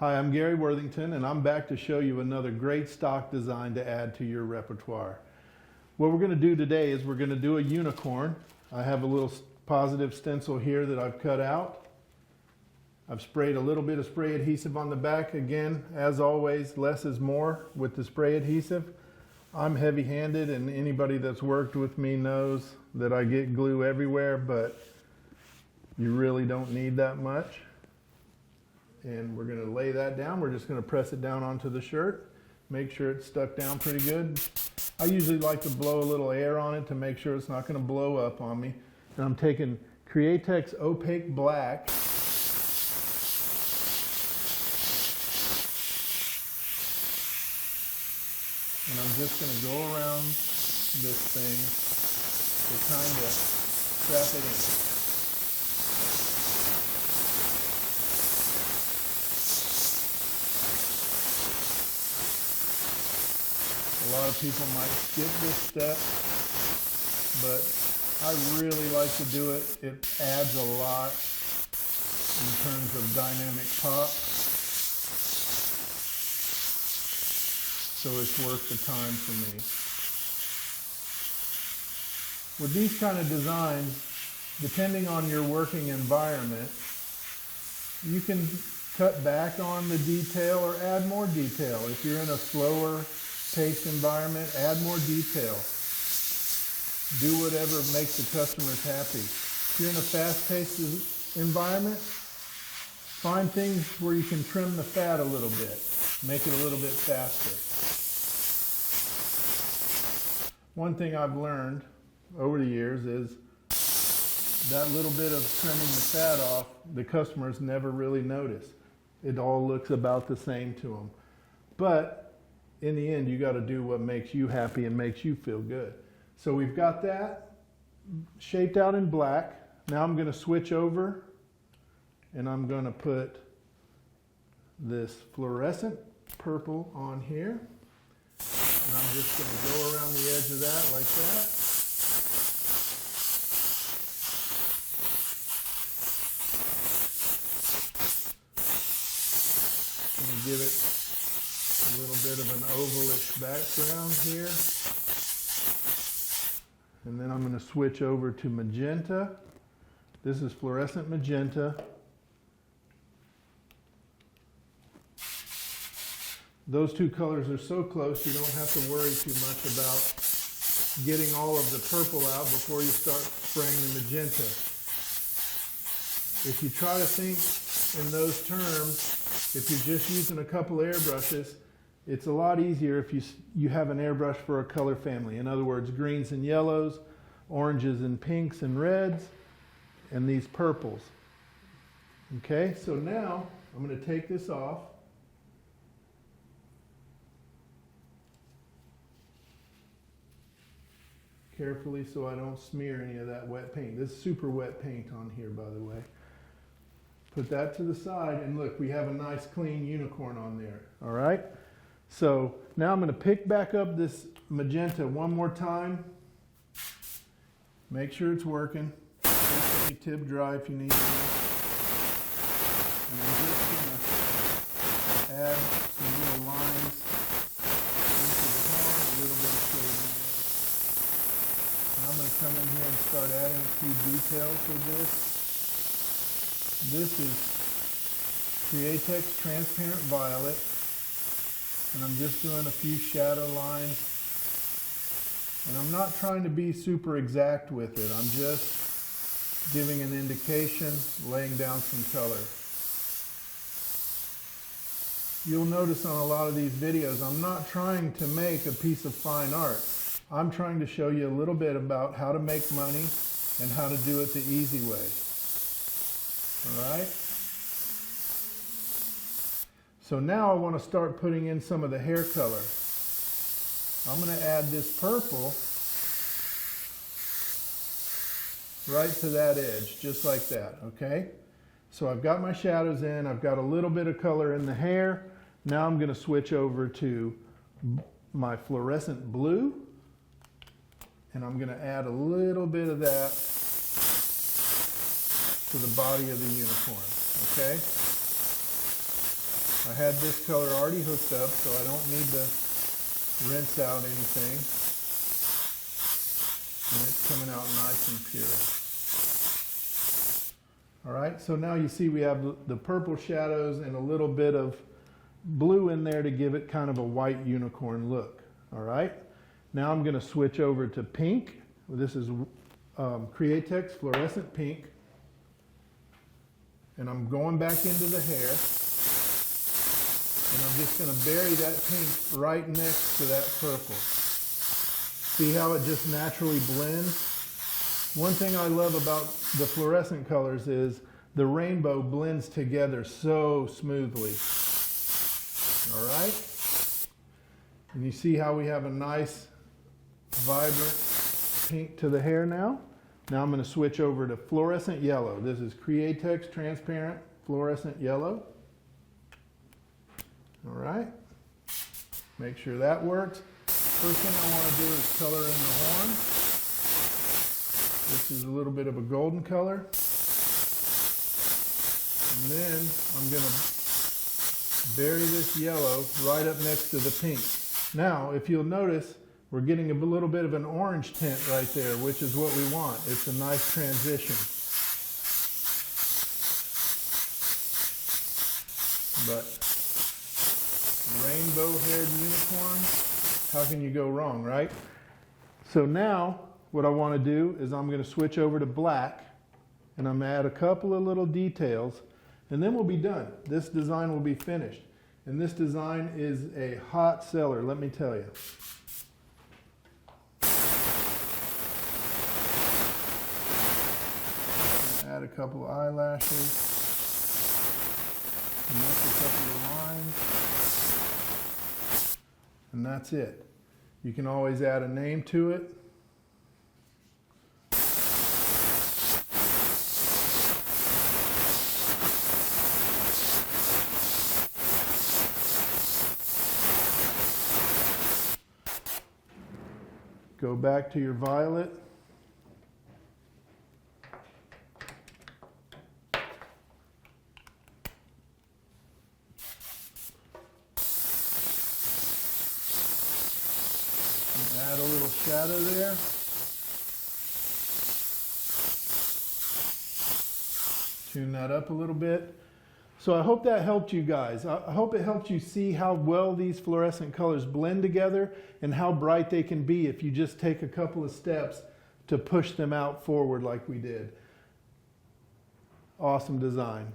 Hi, I'm Gary Worthington, and I'm back to show you another great stock design to add to your repertoire. What we're going to do today is we're going to do a unicorn. I have a little positive stencil here that I've cut out. I've sprayed a little bit of spray adhesive on the back. Again, as always, less is more with the spray adhesive. I'm heavy-handed, and anybody that's worked with me knows that I get glue everywhere, but you really don't need that much. And we're going to lay that down. We're just going to press it down onto the shirt. Make sure it's stuck down pretty good. I usually like to blow a little air on it to make sure it's not going to blow up on me. And I'm taking Createx Opaque Black. And I'm just going to go around this thing to kind of trap it in. A lot of people might skip this step, but I really like to do it. It adds a lot in terms of dynamic pop. So it's worth the time for me. With these kind of designs, depending on your working environment, you can cut back on the detail or add more detail. If you're in a slower paced environment, add more detail. Do whatever makes the customers happy. If you're in a fast-paced environment, find things where you can trim the fat a little bit, make it a little bit faster. One thing I've learned over the years is that little bit of trimming the fat off, the customers never really notice. It all looks about the same to them. But in the end, you got to do what makes you happy and makes you feel good. So we've got that shaped out in black. Now I'm going to switch over and I'm going to put this fluorescent purple on here. And I'm just going to go around the edge of that like that. I'm going to give it a little bit of an ovalish background here. And then I'm going to switch over to magenta. This is fluorescent magenta. Those two colors are so close you don't have to worry too much about getting all of the purple out before you start spraying the magenta. If you try to think in those terms, if you're just using a couple airbrushes, it's a lot easier if you have an airbrush for a color family. In other words, greens and yellows, oranges and pinks and reds, and these purples. Okay, so now I'm going to take this off. Carefully so I don't smear any of that wet paint. This is super wet paint on here, by the way. Put that to the side, and look, we have a nice clean unicorn on there. All right? So now I'm going to pick back up this magenta one more time. Make sure it's working. Let me tip dry if you need to. And I'm just going to add some little lines into the horn, a little bit of shading. And I'm going to come in here and start adding a few details with this. This is Createx Transparent Violet. And I'm just doing a few shadow lines. And I'm not trying to be super exact with it. I'm just giving an indication, laying down some color. You'll notice on a lot of these videos, I'm not trying to make a piece of fine art. I'm trying to show you a little bit about how to make money and how to do it the easy way. All right? So now I want to start putting in some of the hair color. I'm going to add this purple right to that edge, just like that, okay? So I've got my shadows in, I've got a little bit of color in the hair. Now I'm going to switch over to my fluorescent blue, and I'm going to add a little bit of that to the body of the unicorn, okay? I had this color already hooked up, so I don't need to rinse out anything. And it's coming out nice and pure. All right, so now you see we have the purple shadows and a little bit of blue in there to give it kind of a white unicorn look. All right, now I'm going to switch over to pink. This is Createx fluorescent pink. And I'm going back into the hair. And I'm just going to bury that pink right next to that purple. See how it just naturally blends? One thing I love about the fluorescent colors is the rainbow blends together so smoothly. All right? And you see how we have a nice, vibrant pink to the hair now? Now I'm going to switch over to fluorescent yellow. This is Createx transparent fluorescent yellow. All right, make sure that works. First thing I want to do is color in the horn. This is a little bit of a golden color. And then I'm going to bury this yellow right up next to the pink. Now, if you'll notice, we're getting a little bit of an orange tint right there, which is what we want. It's a nice transition. But rainbow-haired unicorn, how can you go wrong, right? So now, what I want to do is I'm going to switch over to black, and I'm going to add a couple of little details, and then we'll be done. This design will be finished. And this design is a hot seller, let me tell you. Add a couple of eyelashes, connect a couple of lines, and that's it. You can always add a name to it. Go back to your violet. Add a little shadow there. Tune that up a little bit. So I hope that helped you guys. I hope it helped you see how well these fluorescent colors blend together and how bright they can be if you just take a couple of steps to push them out forward like we did. Awesome design.